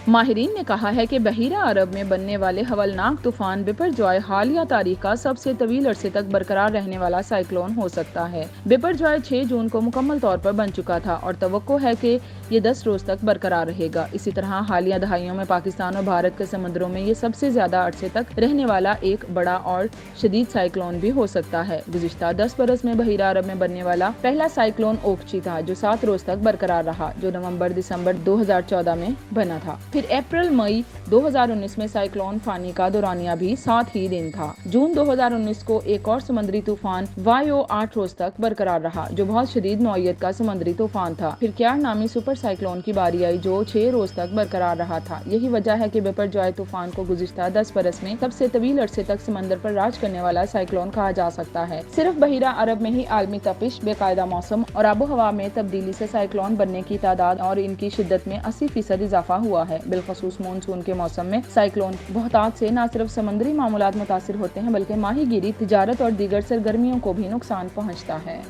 ماہرین نے کہا ہے کہ بحیرہ عرب میں بننے والے ہولناک طوفان بپر جوائے حالیہ تاریخ کا سب سے طویل عرصے تک برقرار رہنے والا سائیکلون ہو سکتا ہے۔ بپر جوائے 6 جون کو مکمل طور پر بن چکا تھا اور توقع ہے کہ یہ 10 روز تک برقرار رہے گا۔ اسی طرح حالیہ دہائیوں میں پاکستان اور بھارت کے سمندروں میں یہ سب سے زیادہ عرصے تک رہنے والا ایک بڑا اور شدید سائیکلون بھی ہو سکتا ہے۔ گزشتہ 10 برس میں بحیرہ عرب میں بننے والا پہلا سائیکلون اوکچی تھا جو 7 روز تک برقرار رہا، جو نومبر دسمبر 2014 میں بنا تھا۔ پھر اپریل مئی 2019 میں سائیکلون فانی کا دورانیہ بھی 7 ہی دن تھا۔ جون 2019 کو ایک اور سمندری طوفان وایو 8 روز تک برقرار رہا جو بہت شدید نوعیت کا سمندری طوفان تھا۔ پھر کیار نامی سپر سائیکلون کی باری آئی جو 6 روز تک برقرار رہا تھا۔ یہی وجہ ہے کہ بپر جوائے طوفان کو گزشتہ 10 برس میں سب سے طویل عرصے تک سمندر پر راج کرنے والا سائیکلون کہا جا سکتا ہے۔ صرف بحیرہ عرب میں ہی عالمی تپش، بے قاعدہ موسم اور آب و ہوا میں تبدیلی سے سائیکلون بننے کی تعداد اور ان کی شدت میں 80% اضافہ ہوا ہے۔ بالخصوص مونسون کے موسم میں سائیکلون بہتات سے نہ صرف سمندری معاملات متاثر ہوتے ہیں بلکہ ماہی گیری، تجارت اور دیگر سرگرمیوں کو بھی نقصان پہنچتا ہے۔